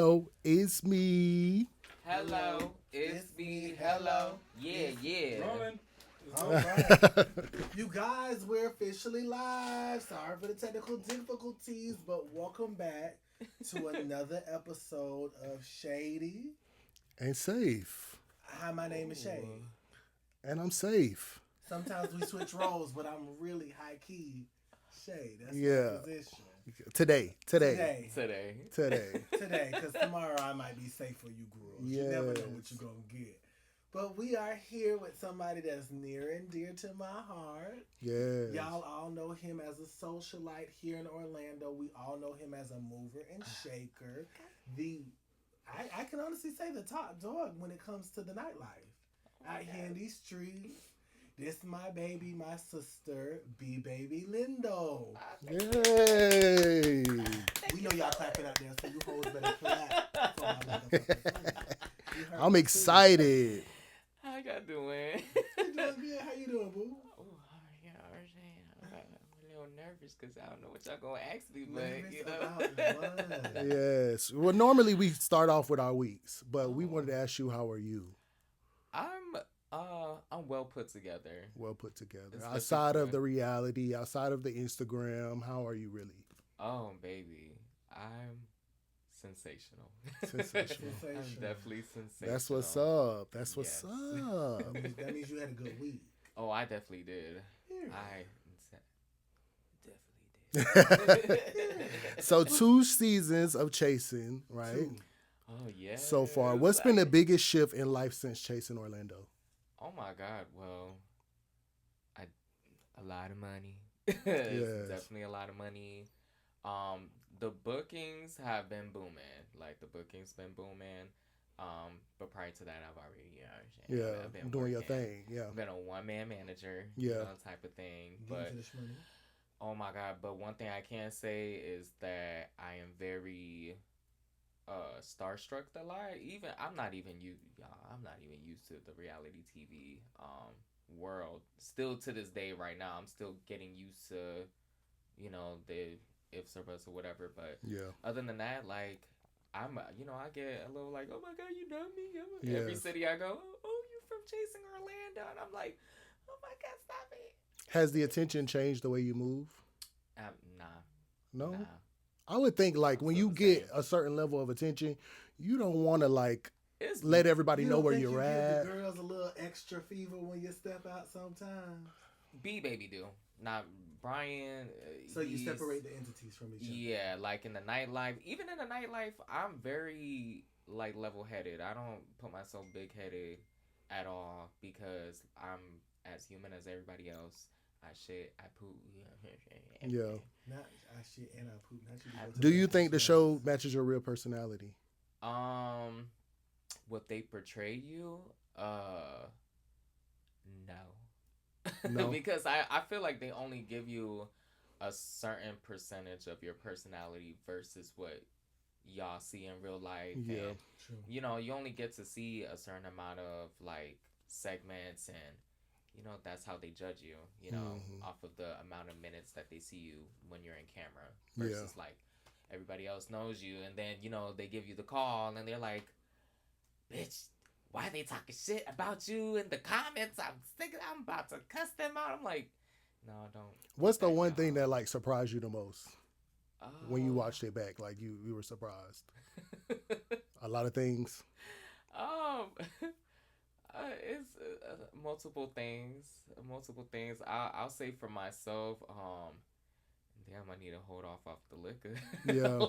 Hello, it's me. Hello, it's me. Hello. Yeah, yeah. Rolling. All right. You guys, we're officially live. Sorry for the technical difficulties, but welcome back to another episode of Shady. And safe. Hi, my name is Shady. And I'm safe. Sometimes we switch roles, but I'm really high key Shade. That's Yeah. my position. Today. Today. Because tomorrow I might be safe for you girls. Yes. You never know what you're going to get. But we are here with somebody that's near and dear to my heart. Yes. Y'all all know him as a socialite here in Orlando. We all know him as a mover and shaker. I can honestly say the top dog when it comes to the nightlife. Out here in these streets. This my baby, my sister, BeeBaby Lindo. Yay! We know y'all clapping out there, so you hoes better clap. For my motherfucking I'm excited. How y'all doing? You doing good? How you doing, boo? Oh, yeah, I'm a little nervous because I don't know what y'all going to ask me, but, you know. Yes. Well, normally we start off with our weeks, but we wanted to ask you, how are you? I'm well put together. Well put together. It's outside of the reality, outside of the Instagram, how are you really? Oh, baby. I'm sensational. Sensational. I'm definitely sensational. That's what's up. That's what's up. That means you had a good week. Oh, I definitely did. Yeah. Definitely did. So 2 seasons of chasing, right? 2. Oh, yeah. So far. What's been the biggest shift in life since chasing Orlando? Oh my God! Well, a lot of money. Yes. Definitely a lot of money. The bookings have been booming. Like the bookings been booming. But prior to that, I've already I've been doing your working. thing. Yeah, I've been a one-man manager. Yeah, you know, type of thing. But oh my God! But one thing I can say is that I am very starstruck a lot. Even I'm not even used to the reality TV world. Still to this day right now, I'm still getting used to, you know, the ifs or buts or whatever. But yeah. other than that, like I get a little like, oh my God, you know me. Yes. Every city I go, oh, you from Chasing Orlando, and I'm like, oh my God, stop it. Has the attention changed the way you move? Nah. No. Nah. I would think like when you get a certain level of attention, you don't want to like let everybody know where you're at. Give the girls a little extra fever when you step out sometimes. BeeBaby do. Not Brian. So you separate the entities from each other. Yeah, like in the nightlife. Even in the nightlife, I'm very like level-headed. I don't put myself big-headed at all because I'm as human as everybody else. I shit, I poop. Yeah. Not I shit and I poop. Do you think the show matches your real personality? What they portray you? No. No. Because I feel like they only give you a certain percentage of your personality versus what y'all see in real life. Yeah. And, true. you know, you only get to see a certain amount of like segments and you know, that's how they judge you, you know, off of the amount of minutes that they see you when you're in camera versus like everybody else knows you. And then, you know, they give you the call and they're like, bitch, why they talking shit about you in the comments? I'm about to cuss them out. I'm like, no, don't. What's the one thing that like surprised you the most when you watched it back? Like you were surprised. A lot of things. It's multiple things. I'll say for myself. Damn, I need to hold off the liquor. Yeah.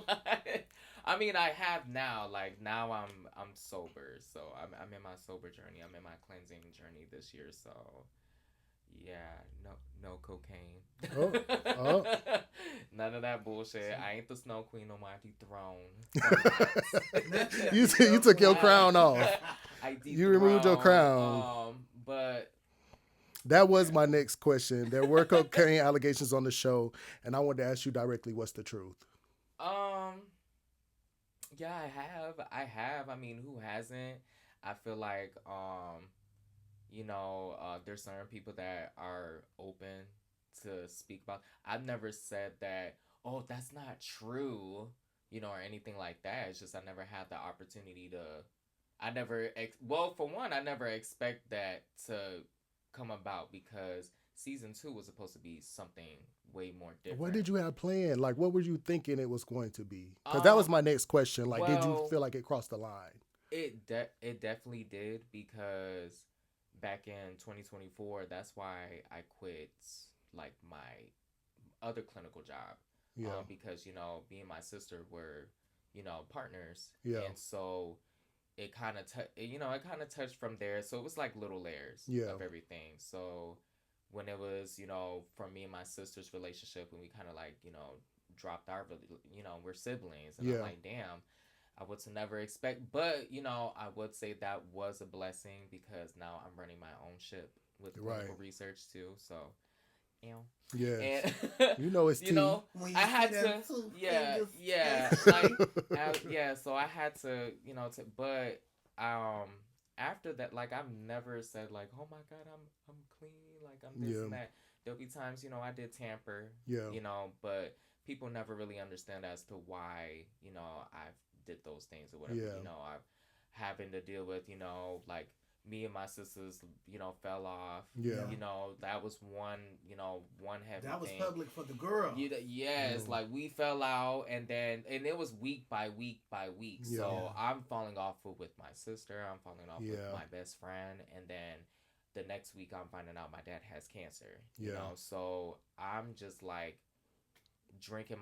I mean, I have now. Like now, I'm sober. So I'm in my sober journey. I'm in my cleansing journey this year. So yeah, no cocaine. Oh. None of that bullshit. I ain't the Snow Queen on my throne. You took your crown off. You removed your crown. But that was my next question. There were cocaine allegations on the show, and I wanted to ask you directly, what's the truth? Yeah, I have. I mean, who hasn't? I feel like, you know, there's certain people that are open to speak about. I've never said that, oh, that's not true. or anything like that. It's just I never had the opportunity to. I never. Well, for one, I never expect that to come about because season 2 was supposed to be something way more different. What did you have planned? Like, what were you thinking it was going to be? Because that was my next question. Like, did you feel like it crossed the line? It definitely did, because back in 2024, that's why I quit like my other clinical job. Yeah. Because me and my sister were partners. Yeah. And so it kind of it kind of touched from there. So it was like little layers of everything. So when it was from me and my sister's relationship, and we kind of like dropped our we're siblings, and I'm like, damn, I would never expect, but I would say that was a blessing, because now I'm running my own ship with clinical research too. So, yeah, and it's I had to, so I had to, but after that, like, I've never said like, oh my God, I'm clean, like I'm this and that. There'll be times, I did tamper, but people never really understand as to why, I've did those things or whatever. I'm having to deal with, like me and my sisters, fell off. That was one heavy that was thing. Public for the girl. Yes, like we fell out, and it was week by week by week. So I'm falling off with my sister. I'm falling off with my best friend, and then the next week I'm finding out my dad has cancer. So I'm just like drinking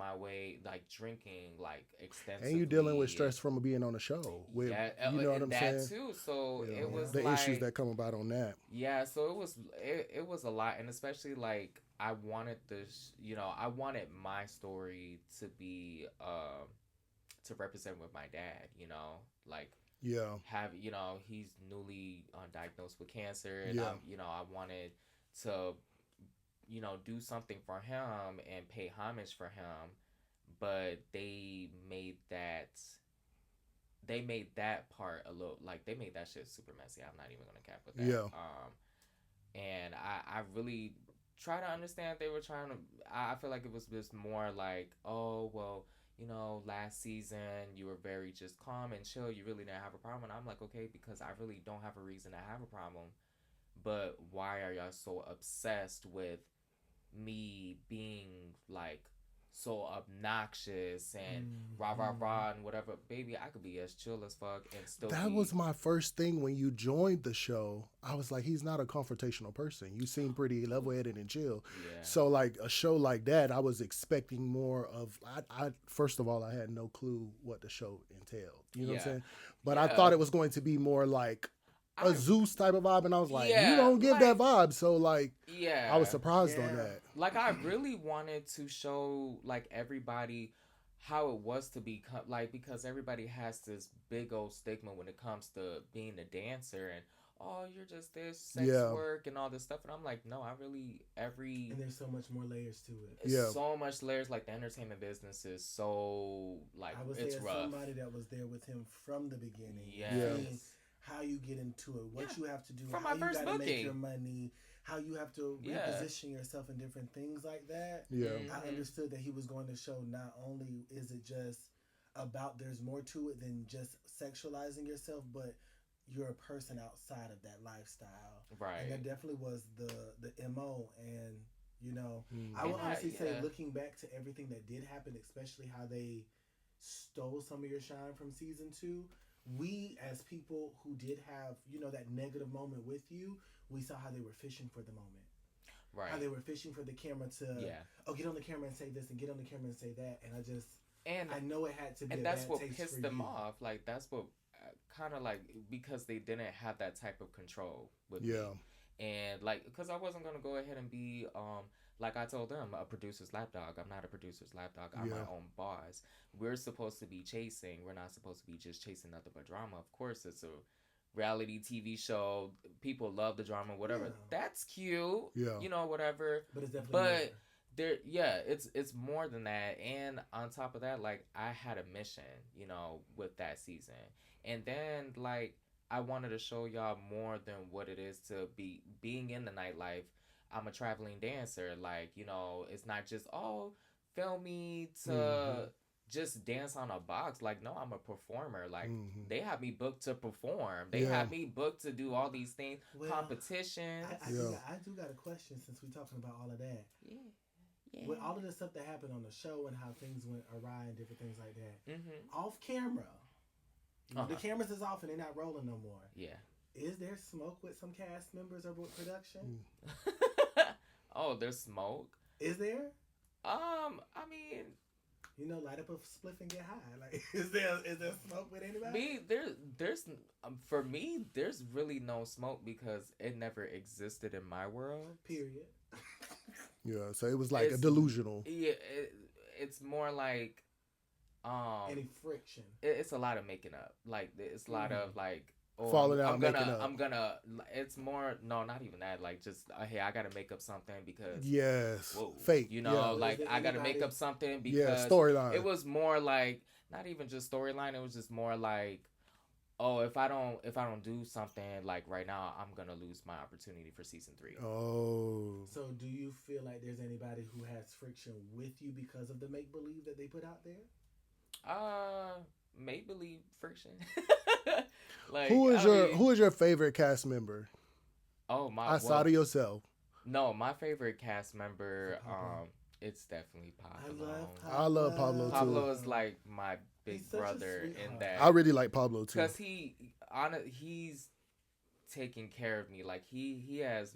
extensively. And you're dealing with stress from being on a show. With, you know what I'm saying? That too. So it was the issues that come about on that. Yeah. So it was a lot, and especially like I wanted this. I wanted my story to be to represent with my dad. Like have he's newly diagnosed with cancer, and I wanted to do something for him and pay homage for him, but they made that part a little, like, they made that shit super messy. I'm not even gonna cap with that. And I really try to understand. They were trying to. I feel like it was just more like, oh well, last season you were very just calm and chill. You really didn't have a problem. And I'm like, okay, because I really don't have a reason to have a problem. But why are y'all so obsessed with me being like so obnoxious and rah and whatever? Baby, I could be as chill as fuck and still. That was my first thing when you joined the show. I was like, he's not a confrontational person. You seem pretty level-headed and chill. So like a show like that, I was expecting more of. I first of all, I had no clue what the show entailed. You know what I'm saying? But I thought it was going to be more like a Zeus type of vibe, and I was like, you don't give that vibe. So like, I was surprised on that. Like, I really wanted to show like everybody how it was to be like, because everybody has this big old stigma when it comes to being a dancer, and oh, you're just this sex work and all this stuff, and I'm like, no, I really and there's so much more layers to it. So much layers. Like, the entertainment business is so like, I would say, it's rough. Somebody that was there with him from the beginning. How you get into it, what you have to do, from how my first you gotta booking. Make your money, how you have to reposition yourself in different things like that. I understood that he was going to show not only is it just about, there's more to it than just sexualizing yourself, but you're a person outside of that lifestyle. Right. And that definitely was the MO. And I will honestly say, looking back to everything that did happen, especially how they stole some of your shine from season 2, we as people who did have that negative moment with you, we saw how they were fishing for the moment, how they were fishing for the camera to get on the camera and say this and get on the camera and say that, and I know it had to be, and that's what pissed them off. Like, that's what kind of like, because they didn't have that type of control with me. And like, because I wasn't gonna go ahead and be like I told them, a producer's lapdog. I'm not a producer's lapdog. I'm my own boss. We're supposed to be chasing. We're not supposed to be just chasing nothing but drama. Of course, it's a reality TV show. People love the drama, whatever. That's cute. Whatever. But it's definitely it's more than that. And on top of that, like, I had a mission, with that season. And then, like, I wanted to show y'all more than what it is to be being in the nightlife. I'm a traveling dancer. Like, it's not just, film me to just dance on a box. Like, no, I'm a performer. Like, they have me booked to perform. They Yeah. have me booked to do all these things, competitions. I do got a question since we're talking about all of that. Yeah. With all of the stuff that happened on the show and how things went awry and different things like that, off camera, the cameras is off and they're not rolling no more. Yeah. Is there smoke with some cast members or with production? Oh, there's smoke. Is there? I mean, light up a spliff and get high. Like, is there smoke with anybody? There's for me, there's really no smoke because it never existed in my world. Period. Yeah, so it was like a delusional. Yeah, it's more like any friction. It's a lot of making up. Like, it's a lot of like. Oh, falling out, making up. I'm gonna. It's more. No, not even that. Like, just hey, I gotta make up something because. Yes. Whoa, fake. Like I gotta make up something because. Storyline. It was more like not even just storyline. It was just more like, oh, if I don't do something like right now, I'm gonna lose my opportunity for season 3. Oh. So do you feel like there's anybody who has friction with you because of the make believe that they put out there? Make believe friction. Like, who is your favorite cast member? Oh my! Outside of yourself. No, my favorite cast member. It's definitely Pablo. I love Pablo too. Pablo is like my big brother in that. I really like Pablo too because he's taking care of me. Like he has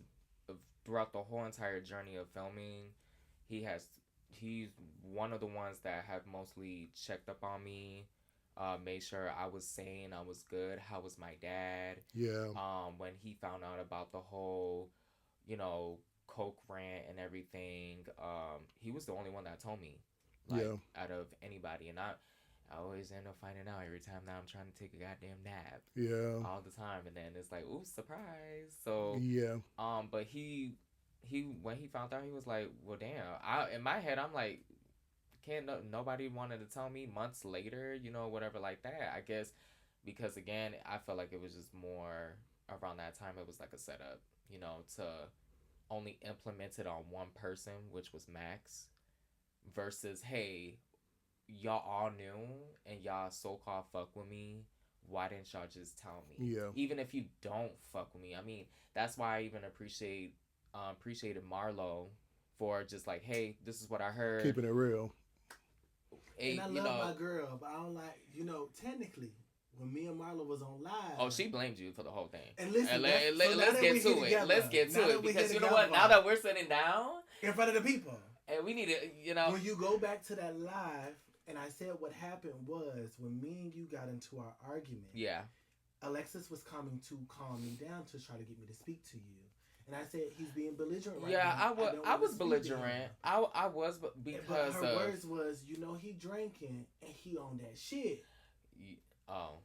throughout the whole entire journey of filming. He's one of the ones that have mostly checked up on me. Made sure I was sane, I was good. How was my dad? Yeah. When he found out about the whole, coke rant and everything, he was the only one that told me, out of anybody. And I always end up finding out every time now I'm trying to take a goddamn nap. Yeah. All the time, and then it's like, ooh, surprise. So yeah. But he when he found out, he was like, well, damn. In my head, I'm like. Nobody wanted to tell me months later, whatever like that. I guess because again, I felt like it was just more around that time. It was like a setup, to only implement it on one person, which was Max, versus hey, y'all all knew and y'all so-called fuck with me. Why didn't y'all just tell me? Yeah. Even if you don't fuck with me, I mean, that's why I even appreciated Marlo for just like, hey, this is what I heard. Keeping it real. And I love my girl, but I don't like, technically, when me and Marlo was on live. Oh, she blamed you for the whole thing. And listen, let's get to it. Let's get to it. Because you know what? Now that we're sitting down. In front of the people. And we need to, When you go back to that live, and I said what happened was, when me and you got into our argument. Yeah. Alexis was coming to calm me down to try to get me to speak to you. And I said, he's being belligerent right now. Yeah, I was belligerent. I was, because... But her words was, he drinking, and he on that shit. Oh.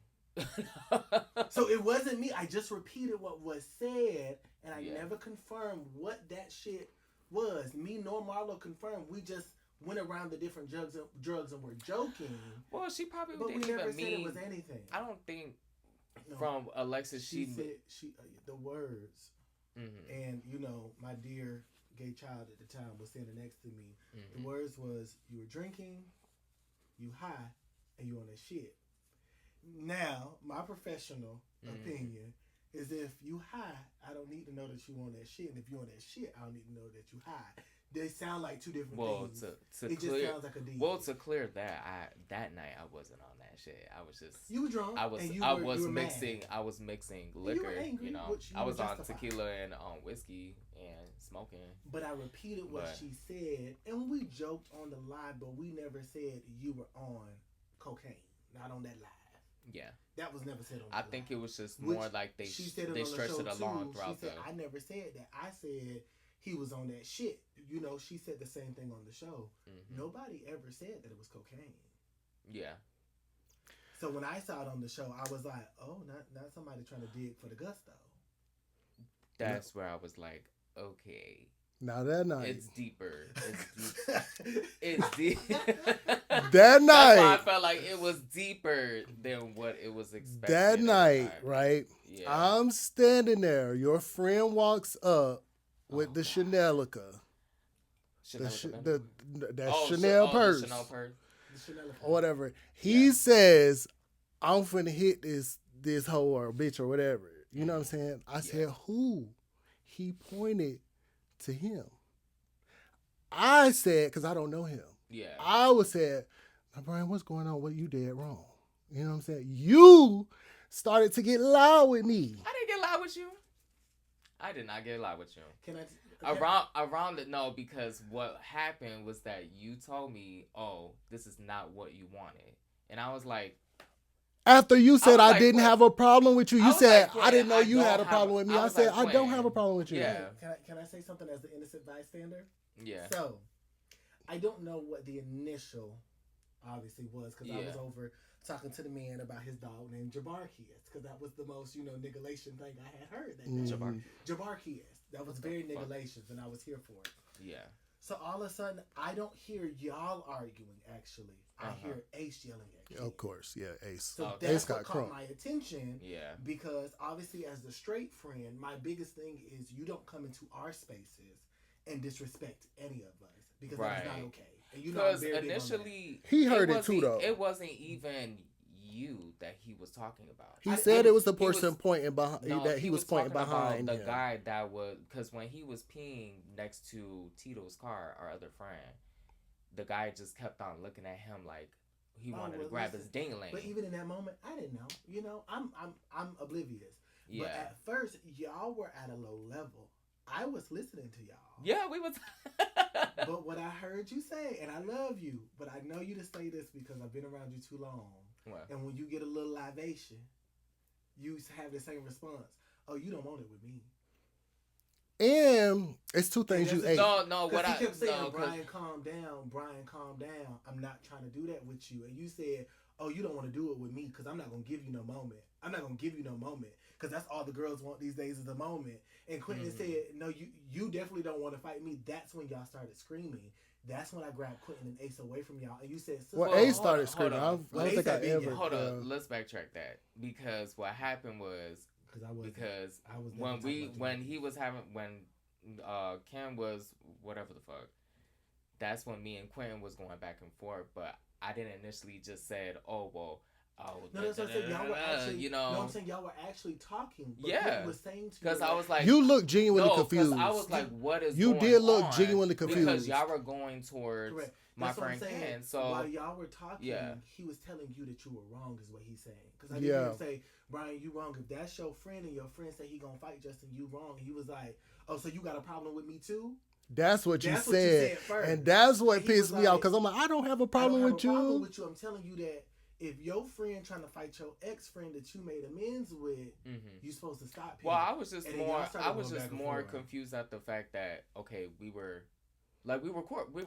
So it wasn't me. I just repeated what was said, and I never confirmed what that shit was. Me nor Marlo confirmed. We just went around the different drugs and were joking. Well, she probably but didn't we never even said mean... it was anything. I don't think from Alexis, she said the words... Mm-hmm. And my dear gay child at the time was standing next to me. Mm-hmm. The words was, you were drinking, you high, and you on that shit. Now, my professional opinion is if you high, I don't need to know that you on that shit. And if you on that shit, I don't need to know that you high. They sound like two different things. It just sounds like a deal. Well, to clear that, that night I wasn't on that shit. I was just... You were drunk. I was mixing. Mad. I was mixing liquor. You were angry, I was on tequila and on whiskey and smoking. But I repeated what she said, and we joked on the live, but we never said you were on cocaine. Not on that live. Yeah. That was never said on the live. I think it was just more like they stretched it along throughout the... I never said that. I said... He was on that shit. She said the same thing on the show. Mm-hmm. Nobody ever said that it was cocaine. Yeah. So when I saw it on the show, I was like, oh, not somebody trying to dig for the gusto. That's where I was like, okay. Now that night. It's deeper. It's deep. That night. That's why I felt like it was deeper than what it was expected. That night, right? Yeah. I'm standing there. Your friend walks up. With the Chanelica. That Chanel purse. The Chanel purse. or whatever. He says, I'm finna hit this hoe or bitch or whatever. You know what I'm saying? I said, who? He pointed to him. I said, because I don't know him. Yeah. I was said, Brian, what's going on? What you did wrong? You know what I'm saying? You started to get loud with me. I didn't get loud with you. I did not get loud with you. Can I? Around it, no, because what happened was that you told me, oh, this is not what you wanted. And I was like... After you said I like, didn't have a problem with you, you said, like, I didn't know you had a problem with me. I said, I don't have a problem with you. Yeah. Can I say something as the innocent bystander? Yeah. So, I don't know what the initial, obviously, was, because I was over talking to the man about his dog named Jabarkius, because that was the most, niggalation thing I had heard that day. Jabarkius. That was very niggalations, and I was here for it. Yeah. So all of a sudden, I don't hear y'all arguing, actually. I hear Ace yelling at you. Of course, yeah, Ace. So that's what caught my attention. Yeah. Because obviously, as the straight friend, my biggest thing is you don't come into our spaces and disrespect any of us. Because that's not okay. And you know, because initially, he heard it too, though. It wasn't even you that he was talking about. He said it was the person pointing behind, that he was pointing behind the guy that was, because when he was peeing next to Tito's car, our other friend, the guy just kept on looking at him like he wanted to grab his ding-a-ling. But even in that moment, I didn't know. I'm oblivious. Yeah. But at first, y'all were at a low level. I was listening to y'all. Yeah, we was. But what I heard you say, and I love you, but I know you to say this because I've been around you too long. What? And when you get a little libation, you have the same response. Oh, you don't want it with me. And it's two things you ate. No, what I kept saying, Brian, calm down. Brian, calm down. I'm not trying to do that with you. And you said, oh, you don't want to do it with me because I'm not going to give you no moment. I'm not going to give you no moment because that's all the girls want these days is a moment. And Quinton said, no, you definitely don't want to fight me. That's when y'all started screaming. That's when I grabbed Quinton and Ace away from y'all. And you said, well, Ace started screaming. I don't think I ever. Hold on, let's backtrack that because what happened was when Ken was whatever the fuck, that's when me and Quinton was going back and forth. But I didn't initially just said, oh well. No, that's what I'm saying. Y'all were actually, no, I'm saying y'all were actually talking. But yeah, was saying to because I was like, you look genuinely confused. I was like, what is? You did look genuinely confused because y'all were going towards my friend Ken. So while y'all were talking, he was telling you that you were wrong, is what he's saying. Because I didn't hear him say, Brian, you wrong. If that's your friend and your friend say he gonna fight Justin, you wrong. He was like, oh, so you got a problem with me too? That's what you said, and that's what pissed me off. Because I'm like, I don't have a problem with you. I'm telling you that. If your friend trying to fight your ex-friend that you made amends with, you're supposed to stop him. Well, I was just more confused at the fact that we were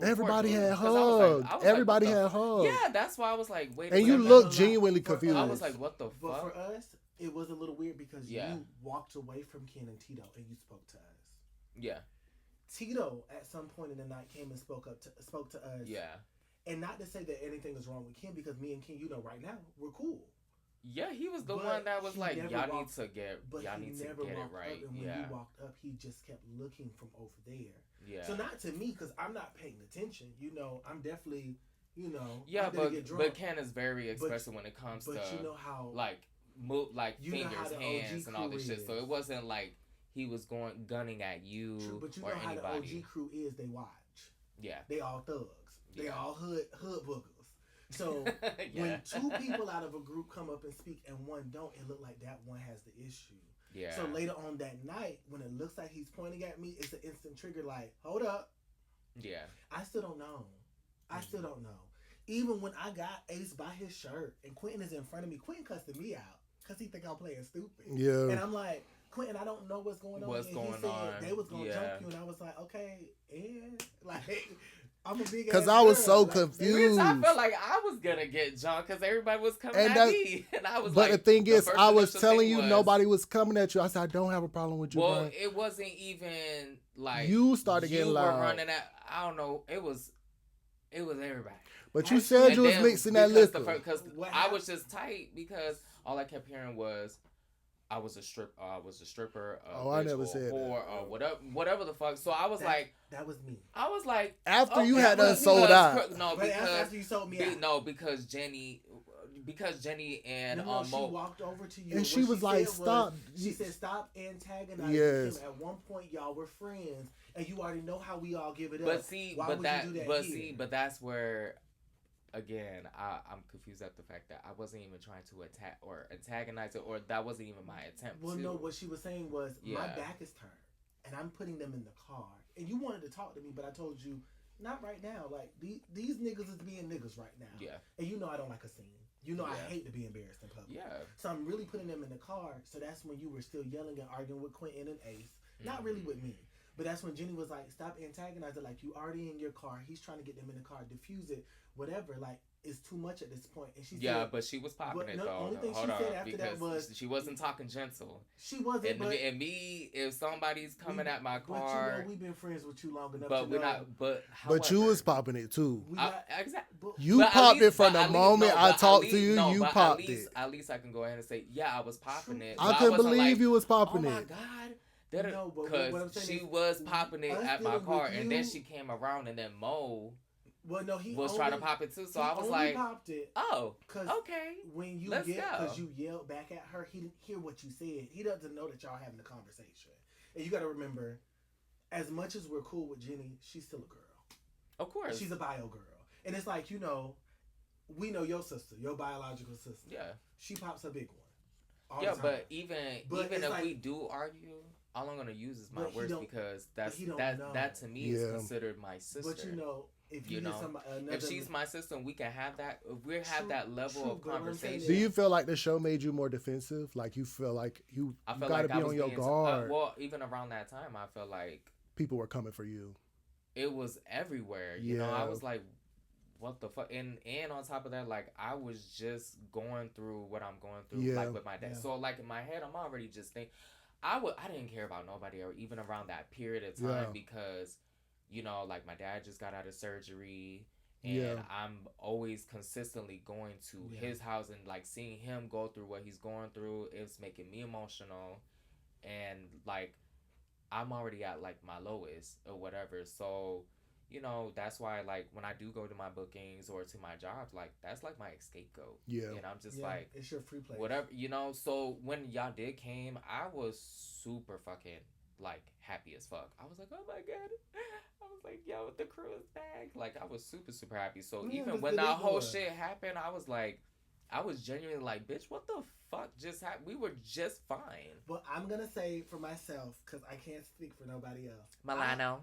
everybody had hugs. Everybody had hugs. Yeah, that's why I was like, wait. And you look genuinely confused. I was like, what the fuck? But for us, it was a little weird because you walked away from Ken and Tito and you spoke to us. Yeah. Tito at some point in the night came and spoke to us. Yeah. And not to say that anything is wrong with Ken, because me and Ken, right now, we're cool. Yeah, he was the one that was like, y'all need to get it right. And when he walked up, he just kept looking from over there. Yeah. So not to me, because I'm not paying attention. I'm definitely, Yeah, but Ken is very expressive when it comes to, how move, fingers, hands, and all this shit. So it wasn't like he was gunning at you. True, but or how anybody. the OG crew is, they watch. Yeah. They all thugs. They all hood boogers. So when two people out of a group come up and speak and one don't, it look like that one has the issue. Yeah. So later on that night, when it looks like he's pointing at me, it's an instant trigger like, hold up. Yeah. I still don't know. Even when I got Ace by his shirt and Quinton is in front of me, Quinton cussing me out because he think I'm playing stupid. Yeah. And I'm like, Quinton, I don't know what's going on. What's going on? They was going to jump you. And I was like, okay, and like... I'm a big because I was so confused. I felt like I was gonna get jumped because everybody was coming at me, and I was. But the thing is, I was telling you nobody was coming at you. I said I don't have a problem with you. Well, Brian. it wasn't even like you started getting loud. Were running at, I don't know. It was everybody. But you said you was mixing that liquor. Because I was just tight because all I kept hearing was, I was a stripper. I never said or that. whatever the fuck. So I was that was me. I was like, after you had us sold out. No, because after you sold me out. No, because Jenny and Mo, she Mo walked over to you and she was like, "Stop." She said, "Stop antagonizing him." At one point, y'all were friends, and you already know how we all give it up. But see, why would you do that here? But that's where. Again, I'm confused at the fact that I wasn't even trying to attack or antagonize it, or that wasn't even my attempt. Well, no, what she was saying was, my back is turned, and I'm putting them in the car, and you wanted to talk to me, but I told you, not right now. Like, these niggas is being niggas right now. Yeah. And you know I don't like a scene. You know I hate to be embarrassed in public. Yeah. So I'm really putting them in the car, so that's when you were still yelling and arguing with Quinton and Ace. Not really with me. But that's when Jenny was like, stop antagonizing. Like, you already in your car. He's trying to get them in the car. Diffuse it. Whatever. Like, it's too much at this point. And she said, but she was popping it, though. The only thing she said after that was... She wasn't talking gentle. She wasn't, and me, if somebody's coming at my car... But you know, we've been friends with you long enough but to know... But you was popping it, too. Exactly. You popped it from the moment I talked to you. You popped it. At least I can go ahead and say, yeah, I was popping it. I couldn't believe you was popping it. Oh, my God. Because she was popping it at my car, and then she came around, and then Mo was trying to pop it too. So I was like, popped it. Oh, okay. When you because you yelled back at her, he didn't hear what you said. He doesn't know that y'all having a conversation. And you got to remember, as much as we're cool with Jenny, she's still a girl. Of course, she's a bio girl, and it's like, you know, we know your sister, your biological sister. Yeah, she pops a big one. But even if we do argue. All I'm gonna use is my words because that to me is considered my sister. But you know, if she's my sister, and we can have that. If we have that level of conversation. Do you feel like the show made you more defensive? Like you feel like you gotta be on your guard. Well, even around that time, I felt like people were coming for you. It was everywhere. You know, I was like, what the fuck? And on top of that, like, I was just going through what I'm going through, like with my dad. Yeah. So like in my head, I'm already just thinking. I didn't care about nobody, or even around that period of time, because, you know, like, my dad just got out of surgery, and I'm always consistently going to his house, and like seeing him go through what he's going through, it's making me emotional, and like I'm already at like my lowest or whatever. So, you know, that's why, like, when I do go to my bookings or to my jobs, like, that's like my scapegoat. Yeah. And I'm just like, it's your free place. Whatever, you know. So when y'all did came, I was super fucking like happy as fuck. I was like, oh my God. I was like, yo, the crew is back. Like, I was super, super happy. So even when that whole shit happened, I was like, I was genuinely like, bitch, what the fuck just happened? We were just fine. Well, I'm going to say for myself, because I can't speak for nobody else. Milano.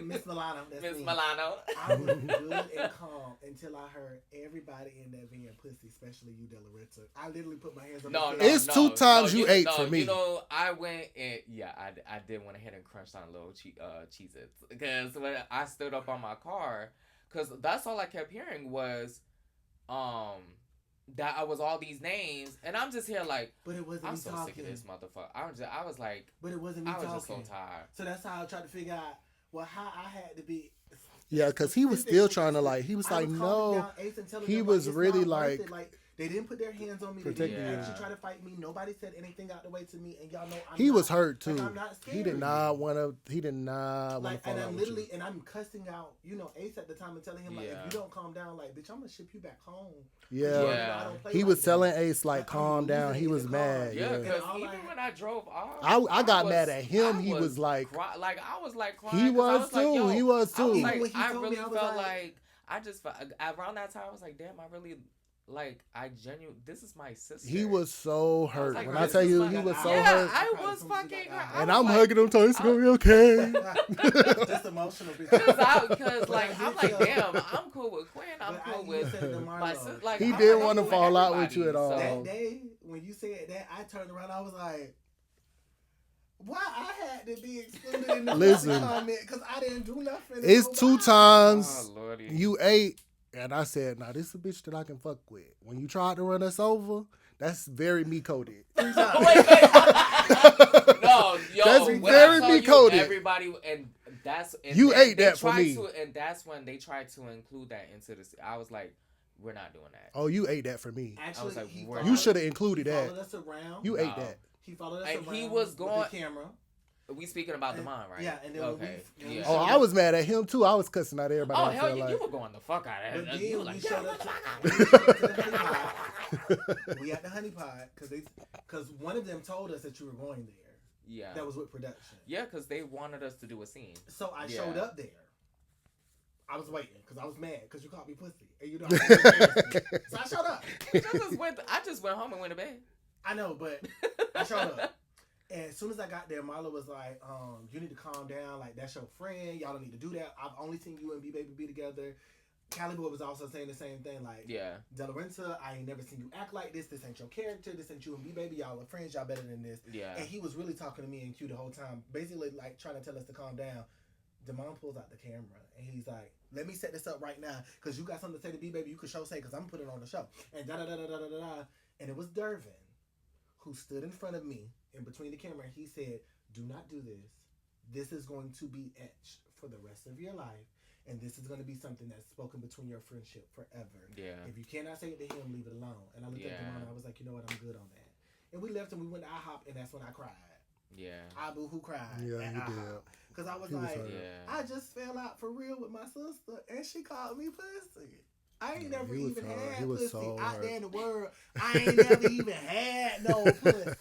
Miss Milano. Miss Milano. I was good and calm until I heard everybody in that van pussy, especially you, DeLaRenta. I literally put my hands on my face. It's 2 times you ate for me. You know, I went and, I did went ahead and crunched on a little Cheez-Its. Because when I stood up on my car, because that's all I kept hearing was, that I was all these names, and I'm just here like, but it wasn't I'm me so talking. sick of this motherfucker. I was like, but it wasn't me talking. I was just so tired. So that's how I tried to figure out, well, how I had to be. Yeah, because he was still trying to like, he was like, no, he was really like. They didn't put their hands on me. They didn't actually try to fight me. Nobody said anything out the way to me, and y'all know he was hurt too. Like, I'm not scared. He did not want to. He did not want to fall out. And I'm literally, and I'm cussing out, you know, Ace at the time and telling him like, if you don't calm down, like, bitch, I'm gonna ship you back home. Yeah, he was telling Ace like, calm down. He was mad. Yeah, because even when I drove off, I got mad at him. He was like, I was like crying. He was too. He was too. I really felt like I just around that time I was like, damn, I really. Like, this is my sister. He was so hurt. When I tell you, he was so hurt. I was fucking hurt. And I'm hugging him, telling him it's going to be okay. Just emotional. Because, like, I'm like, damn, I'm cool with Quinn. I'm cool with my sister. Like, he didn't want to fall out with you at all. That day, when you said that, I turned around, I was like, why I had to be excluded in the comment? Because I didn't do nothing. It's 2 times you ate. And I said, nah, this is a bitch that I can fuck with. When you tried to run us over, that's very me-coded. wait. No, yo. That's very me-coded. Everybody, and you ate that for me. And that's when they tried to include that into this. I was like, we're not doing that. Oh, you ate that for me. Actually, I was like, you should have included he that. followed us around. You ate that. He followed us And around. he was going with the camera. We speaking about the mom, right? Yeah, and then okay. when we Yeah. Oh, I was mad at him too. I was cussing out everybody. Oh hell, you were going the fuck out of But it. then You were we like, showed yeah. up to the honey pot. We at the honey pot because one of them told us that you were going there. Yeah. That was with production. Yeah, because they wanted us to do a scene. So I showed up there. I was waiting because I was mad because you called me pussy. And you know, so I showed up. I just went home and went to bed. I know, but I showed up. And as soon as I got there, Marla was like, you need to calm down. Like, that's your friend. Y'all don't need to do that. I've only seen you and BeeBaby be together. Cali Boy was also saying the same thing. Like, DeLaRenta, I ain't never seen you act like this. This ain't your character. This ain't you and BeeBaby. Y'all are friends. Y'all better than this. Yeah. And he was really talking to me and Q the whole time. Basically, like, trying to tell us to calm down. Demond pulls out the camera. And he's like, let me set this up right now. Because you got something to say to BeeBaby. You could say because I'm putting it on the show. And da-da-da-da-da-da-da. And it was Dervin who stood in front of me in between the camera, and he said, do not do this. This is going to be etched for the rest of your life, and this is going to be something that's spoken between your friendship forever. Yeah. If you cannot say it to him, leave it alone. And I looked at him and I was like, you know what, I'm good on that. And we left and we went to IHOP, and that's when I cried. Yeah. I boo-hoo cried. Yeah, you did. Because I was like, I just fell out for real with my sister, and she called me pussy. I ain't never even had pussy out there in the world. I ain't never even had no pussy.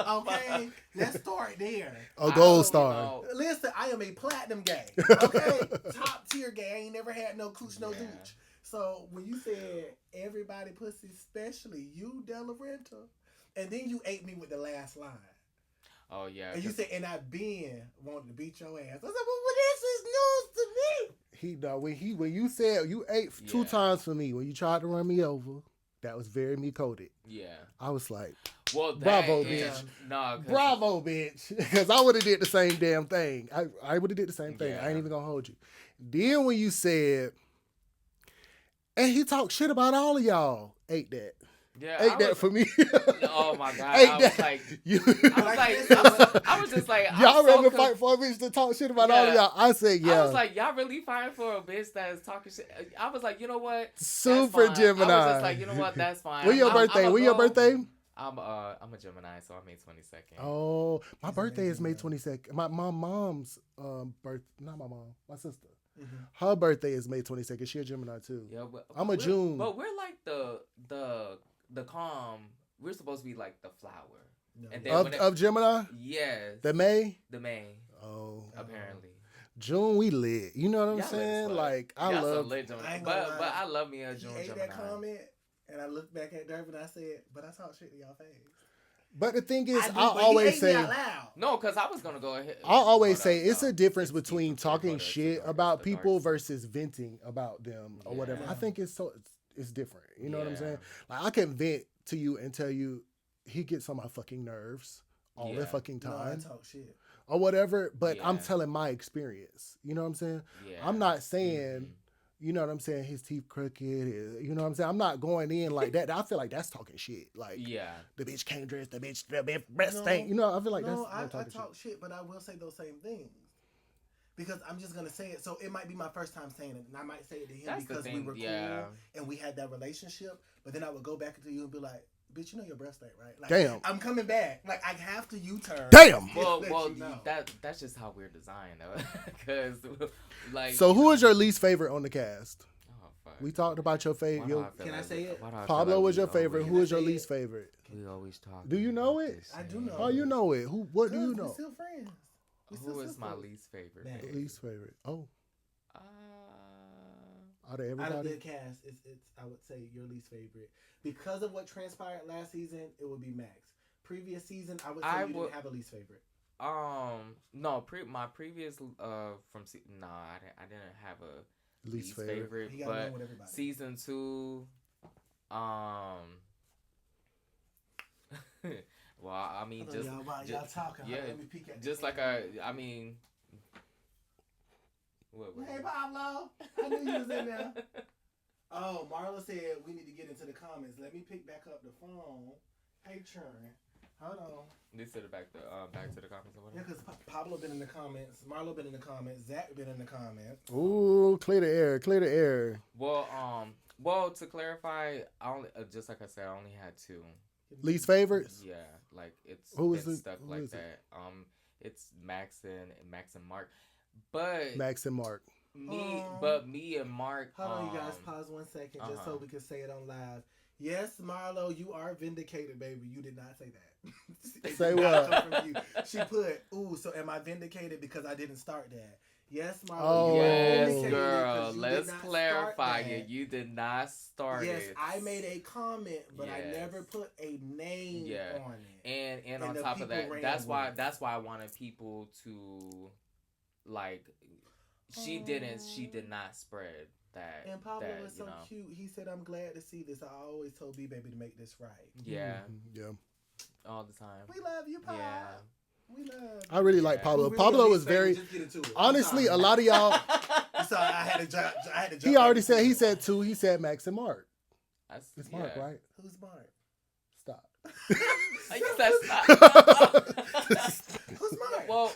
Okay? Let's start there. A gold star. Listen, I am a platinum gay. Okay? Top tier gay. I ain't never had no cooch, no douche. So when you said everybody pussy, especially you, DeLaRenta, and then you ate me with the last line. Oh, yeah. And you said, and I been wanting to beat your ass. I said, well, this is news to me. When you said you ate 2 times for me, when you tried to run me over, that was very me coded. Yeah. I was like, well, bravo, bitch. Bravo, bitch. Because I would have did the same damn thing. I would have did the same thing. I ain't even going to hold you. Then when you said, and he talked shit about all of y'all, ate that. Yeah, ate that for me. Oh my god! I was just like, y'all ready to fight for a bitch to talk shit about all of y'all? I said, yeah. I was like, y'all really fighting for a bitch that is talking shit? I was like, you know what? Super Gemini. I was just like, you know what? That's fine. When your birthday? When your birthday? I'm a Gemini, so I'm May 22nd. Oh, my birthday is May 22nd. My mom's birth, not my mom, my sister. Mm-hmm. Her birthday is May 22nd. She a Gemini too. Yeah, but I'm a June. But we're like the calm. We're supposed to be like the flower. No. And then of Gemini? Yes. The May? The May. Oh. Apparently. June, we lit. You know what I'm saying? Like, I love. But I love me a June Gemini. He ate that comment, and I looked back at Dervin and I said, but I talk shit to y'all face. But the thing is, I always say, no, because I was gonna go ahead. I always say it's a difference between talking shit about people versus venting about them or whatever. I think it's different. You know what I'm saying? Like, I can vent to you and tell you he gets on my fucking nerves all the fucking time. No, I talk shit. Or whatever, but I'm telling my experience. You know what I'm saying? Yeah. I'm not saying, you know what I'm saying, his teeth crooked. You know what I'm saying? I'm not going in like that. I feel like that's talking shit. Like, the bitch can't dress, the bitch breast stink. You know, I feel like I talk shit, but I will say those same things. Because I'm just going to say it. So it might be my first time saying it. And I might say it to him because we were cool and we had that relationship. But then I would go back to you and be like, bitch, you know your breast stink, right? Like, damn. I'm coming back. Like, I have to U-turn. Damn. Well, that's just how we're designed, though. Because, like. So who is your least favorite on the cast? Oh, fuck. We talked about your favorite. Can I say it? Pablo was your favorite. Who is your least favorite? We always talk. Do you know it? I do know. Oh, you know it. What do you know? We're still friends. Who is my least favorite? Least favorite. Oh. Out of everybody? Out of the cast, it's I would say your least favorite. Because of what transpired last season, it would be Max. Previous season, I would say you didn't have a least favorite. No, my previous I didn't have a least favorite, but season 2, well, I mean, y'all talking. Yeah, let me peek at just like I mean. What? Hey, Pablo, I knew you was in there. Oh, Marla said we need to get into the comments. Let me pick back up the phone. Hey, Churn. Hold on. They said it back to the comments or whatever. Yeah, because Pablo been in the comments, Marlo been in the comments, Zach been in the comments. Ooh, clear the air. Well, Well, to clarify, I only just like I said, I only had two. Least favorites? Yeah, like it's who is been it? stuck Who like is it? that. It's Max and Mark, but Max and Mark. me and Mark. Hold on, you guys. Pause 1 second, just so we can say it on live. Yes, Marlo, you are vindicated, baby. You did not say that. Say what? Come from you. She put, "Ooh, so am I vindicated because I didn't start that?" Yes, Marlo. Oh. You are Yes, vindicated girl. because you Let's did not clarify start it. that. You did not start Yes, it. I made a comment, but I Yes. never put a name on it. And on the top of people that, ran that's with it. why I wanted people to like. She did not spread that. And Pablo that, is so cute. He said, "I'm glad to see this. I always told BeeBaby to make this right." Yeah, Yeah. all the time. We love you, Pablo. Yeah. We love. I really like Pablo. Pablo was very. Honestly, a lot of y'all. Sorry, I had to jump. He already said. He said two. He said Max and Mark. It's Mark, right? Who's Mark? Stop. You said stop. Who's Mark? Well,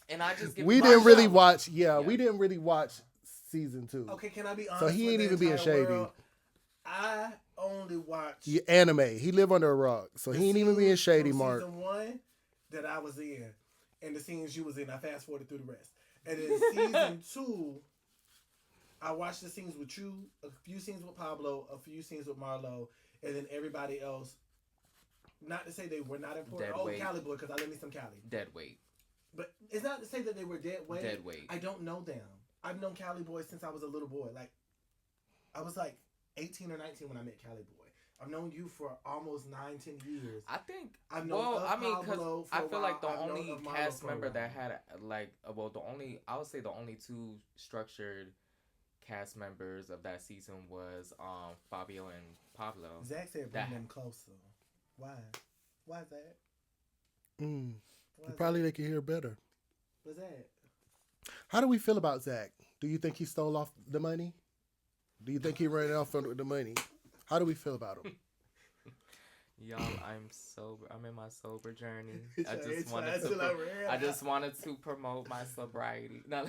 and I just give we my didn't really show. watch. Yeah, we didn't really watch season 2. Okay, can I be honest? So he ain't with even the being entire shady. world? I only watched Anime. He live under a rock, so he ain't even being shady, from Mark. Season 1 that I was in, and the scenes you was in. I fast forwarded through the rest, and then season 2, I watched the scenes with you, a few scenes with Pablo, a few scenes with Marlo, and then everybody else. Not to say they were not important. Dead weight. Cali boy, because I let me some Cali. Dead weight. But it's not to say that they were dead weight. Dead weight. I don't know them. I've known Cali boys since I was a little boy. Like, I was like 18 or 19 when I met Cali boy. I've known you for almost 9-10 years. I think. I've known because I feel like the only cast member that that had I would say the only two structured cast members of that season was Fabio and Pablo. Zach said bring them closer. Why? Why is that? Probably they can hear better. What's that? How do we feel about Zach? Do you think he stole off the money? Do you think he ran off with the money? How do we feel about him? Y'all, I'm in my sober journey. I just wanted to promote my sobriety. No,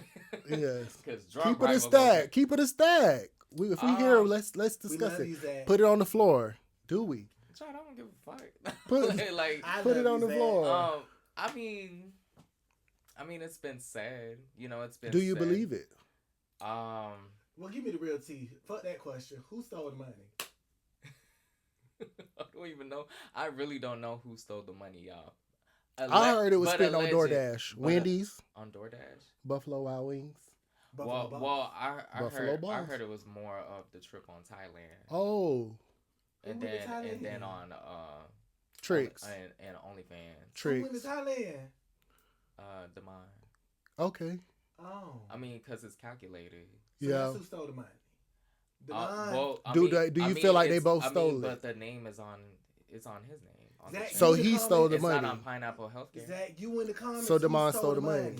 yes. Keep it a stack. Keep it a stack. If we hear, let's discuss it. Put it on the floor. Do we? I don't give a fuck. Put it on the floor. I mean, it's been said. It's been. Do you said. believe it? Well, give me the real tea. Fuck that question. Who stole the money? I don't even know. I really don't know who stole the money, y'all. I heard it was spent on DoorDash. Wendy's. On DoorDash? Buffalo Wild Wings. I heard it was more of the trip on Thailand. Oh. And then on Tricks. And OnlyFans. Tricks. Who went to Thailand? Demond. Okay. Oh. I mean, because it's calculated. So that's who stole the money. Do you feel like they both stole it? But the name is on. It's on his name. Zach, so he stole the money. It's not on Pineapple Healthcare. Zach, you in the comments. So Demond stole the money.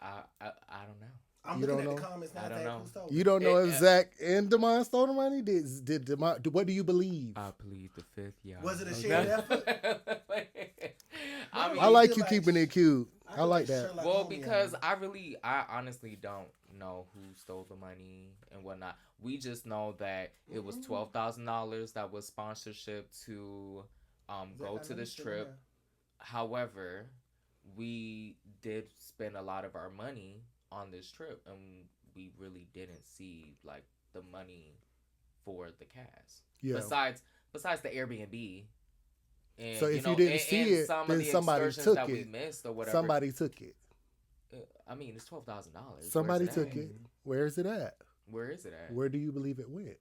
I don't know. I'm looking at the comments now. I don't know. You don't know if Zach and Demond stole the money? Did Demond? What do you believe? I plead the fifth, y'all. Was it a shared effort? I like you keeping it cute. I like that. Well, because I honestly don't know who stole the money and whatnot. We just know that it was $12,000 that was sponsorship to go to this trip. However, we did spend a lot of our money on this trip, and we really didn't see like the money for the cast. Yeah. Besides the Airbnb. And, so if you didn't see it, then somebody took it. We missed or whatever. Somebody took it. I mean, it's $12,000. Somebody took it. Where is it at? Where is it at? Where do you believe it went?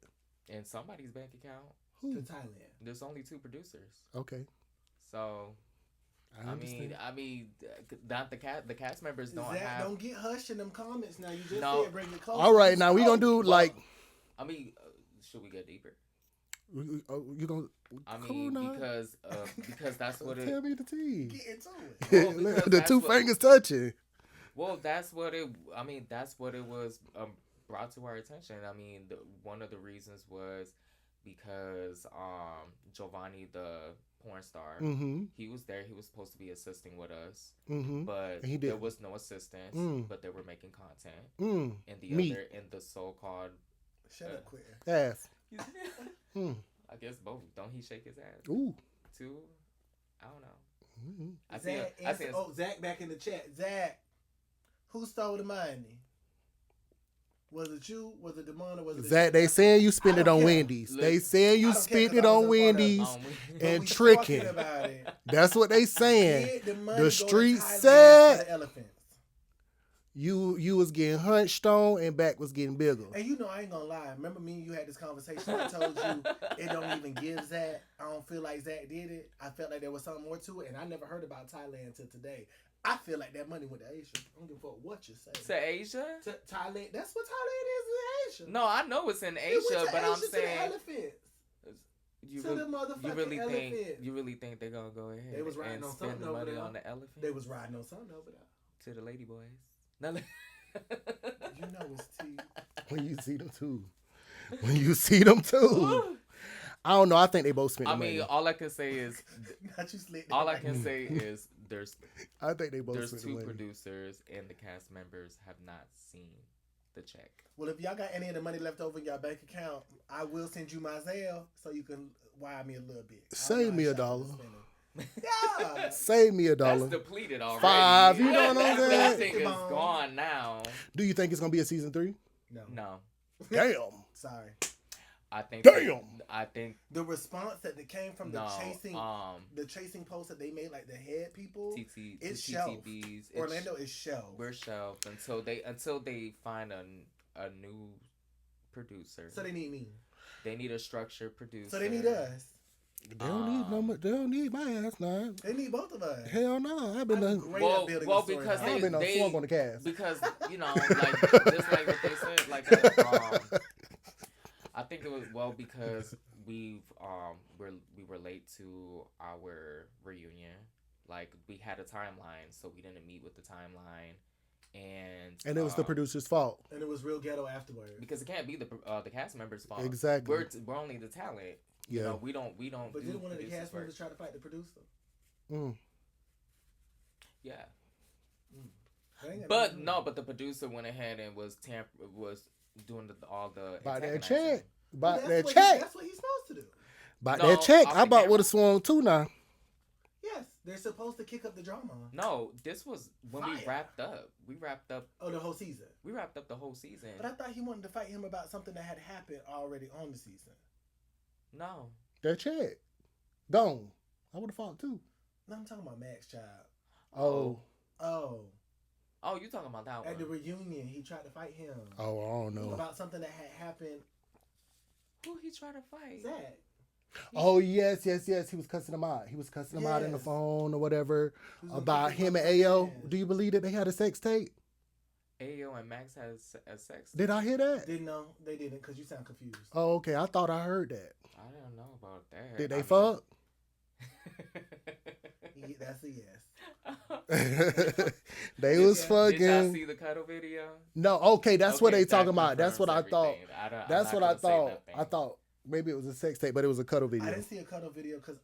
In somebody's bank account. Who? To Thailand. There's only 2 producers. Okay. So, I mean, not the cast members don't have. Don't get hushed in them comments now. You just said bring it close. All right, now we gonna do like. I mean, should we get deeper? You gonna? I mean, because that's what it. Tell me the tea. Get into it. The 2 fingers touching. Well, that's what it. I mean, that's what it was brought to our attention. I mean, one of the reasons was because Giovanni, the porn star, he was there. He was supposed to be assisting with us, but there was no assistance. But they were making content, and the so-called Shut up, Quinton. Ass. I guess both. Don't he shake his ass? Ooh. Too? I don't know. Mm-hmm. Zach back in the chat. Zach, who stole the money? Was it you? Was it Demona? Was it Zach? They saying you spend it on Wendy's. They saying you spend it on Wendy's and tricking. That's what they saying. The street said you was getting hunched on and back was getting bigger. And you know I ain't gonna lie. Remember me and you had this conversation. I told you it don't even give Zach. I don't feel like Zach did it. I felt like there was something more to it, and I never heard about Thailand until today. I feel like that money went to Asia. I don't give a fuck what you say. To Asia? To Thailand. That's what Thailand is in Asia. No, I know it's in Asia, but I'm saying you really think they're gonna go ahead they was riding and on spend the over money there. on the elephant? They was riding on something over there. To the lady boys. You know it's tea. When you see them too. I don't know. I think they both spent the money. All I can say is there's I think they both there's spent two the money. producers and the cast members have not seen the check. Well, if y'all got any of the money left over in y'all bank account, I will send you my Zelle so you can wire me a little bit. Save me $1. Yeah. Save me $1. That's depleted already. $5. You know what I'm saying? That thing is gone now. Do you think it's gonna be a season 3? No. Damn. Sorry. I think the response that came from the chasing post that they made, like the head people, it's shelved. Orlando is shelved. We're shelved until they find a new producer. So they need me. They need a structured producer. So they need us. They don't need my ass now. They need both of us. Hell no, I've been because I've been on slump on the cast. Because just like what they said, like that. I think it was because we were late to our reunion. Like we had a timeline, so we didn't meet with the timeline, and it was the producer's fault. And it was real ghetto afterwards. Because it can't be the cast members' fault. Exactly. We're only the talent. Yeah. You know, we don't. But didn't one of the cast members try to fight the producer? Yeah. But the producer went ahead and was doing all the by that check. That's what he's supposed to do. By that check, I about would have swung too now. Yes, they're supposed to kick up the drama. No, this was when we wrapped up. We wrapped up. Oh, the whole season. We wrapped up the whole season. But I thought he wanted to fight him about something that had happened already on the season. No. That check. Gone. I would have fought too. No, I'm talking about Max Child. Oh, you talking about that one. At the reunion, he tried to fight him. Oh, I don't know. About something that had happened. Who he tried to fight? Zach. Oh, yes. He was cussing him out. He was cussing him out in the phone or whatever about him and Ayo. Do you believe that they had a sex tape? Ayo and Max has a sex tape? Did I hear that? Didn't know. They didn't because you sound confused. Oh, okay. I thought I heard that. I don't know about that. Did they fuck? That's a yes. They was fucking. Did y'all see the cuddle video? No. Okay, that's what they talking about. That's what I thought. That's what I thought. I thought maybe it was a sex tape, but it was a cuddle video. I didn't see a cuddle video because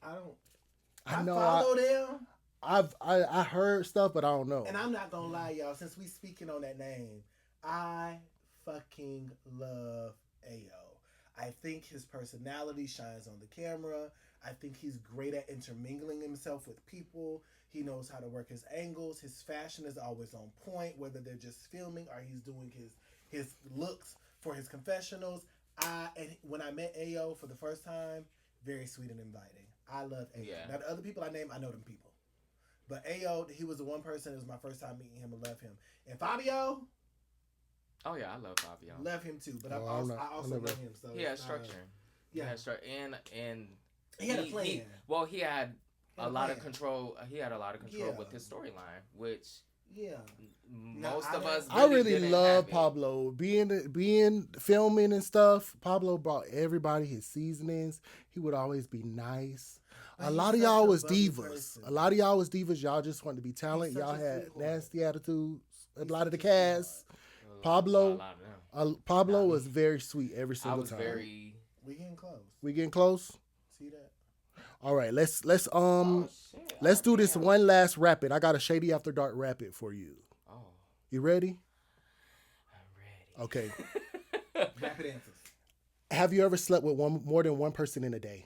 I know follow them. I heard stuff, but I don't know. And I'm not gonna lie, y'all. Since we speaking on that name, I fucking love Ayo. I think his personality shines on the camera. I think he's great at intermingling himself with people. He knows how to work his angles. His fashion is always on point, whether they're just filming or he's doing his looks for his confessionals. And when I met Ayo for the first time, very sweet and inviting. I love Ayo. Yeah. Now the other people I name, I know them people. But Ayo, he was the one person. It was my first time meeting him. I love him. And Fabio. Oh yeah, I love Fabio. Love him too, but I also love him. So he had structure. Yeah, he had structure, and he had a plan. He had a lot of control. He had a lot of control with his storyline, which most of us. I really love Pablo being filming and stuff. Pablo brought everybody his seasonings. He would always be nice. A lot of y'all was divas. Y'all just wanted to be talent. Y'all had nasty attitudes. A lot of the cast. Pablo was very sweet every single time. We getting close. We getting close? See that? All right, let's do this one last rapid. I got a Shady After Dark rapid for you. Oh. You ready? I'm ready. Okay. Rapid answers. Have you ever slept with more than one person in a day?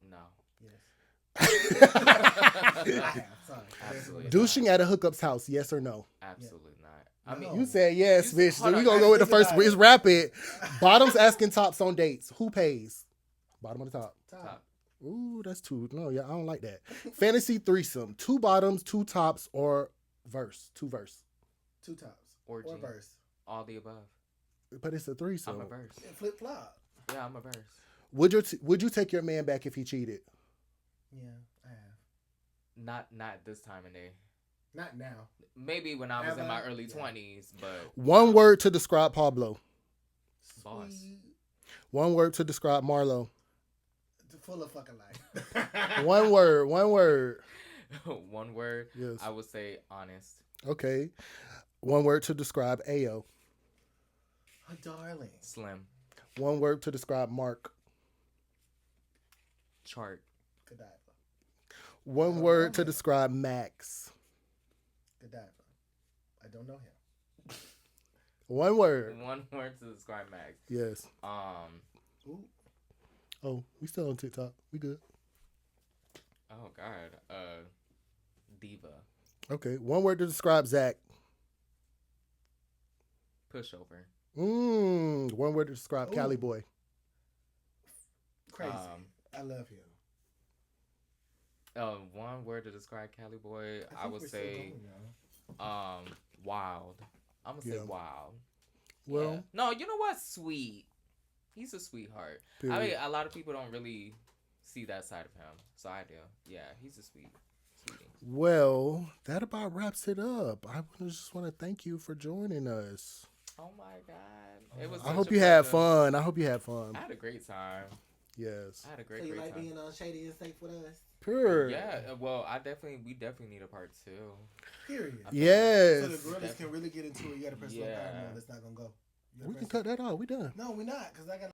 No. Yes. I have. Sorry. Absolutely. Douching at a hookup's house, yes or no? Absolutely not. I No. mean, You said yes, You- bitch. So hold we on, gonna guys, go with the think first. about It's it. rapid. Bottoms asking tops on dates. Who pays? Bottom or the top? top. Ooh, that's two. No, yeah, I don't like that. Fantasy threesome. 2 bottoms, 2 tops, or verse. 2 verse. 2 tops. Orgy. Or verse. All the above. But it's a threesome. I'm a verse. Flip flop. Yeah, I'm a verse. Would you take your man back if he cheated? Yeah, I have. Not this time of day. Not now. Maybe when I was in my Ever? early Yeah. 20s, but One word to describe Pablo. Boss. Sweet. One word to describe Marlo. Full of fucking life. One word. One word. one word. Yes. I would say honest. Okay. One word to describe Ayo. Oh, darling. Slim. One word to describe Mark. Chart. Godiva. One I word don't to know. describe Max. Godiva. I don't know him. One word. One word to describe Max. Yes. Ooh. Oh, we still on TikTok. We good. Oh God. Diva. Okay. One word to describe Zach. Pushover. One word to describe Ooh. Cali Boy. Crazy. I love him. One word to describe Cali Boy. I think would we're still say going, y'all. wild. I'm gonna say Yeah. wild. Well, Yeah. No, you know what? Sweet. He's a sweetheart. I mean, period. a lot of people don't really see that side of him, so I do. Yeah, he's a sweetie. Well, that about wraps it up. I just want to thank you for joining us. Oh my God! It was. I such hope a you had pleasure. fun. I hope you had fun. I had a great time. Yes. I had a So great you like time. being on Shady and Safe with us? Pure. Yeah. Well, we definitely need a part 2. Period. Yes. So the girls can really get into it. You gotta press one Yeah. button. No, that's not gonna go. You gotta We can press cut that off. We done. it. No, we're not, because I got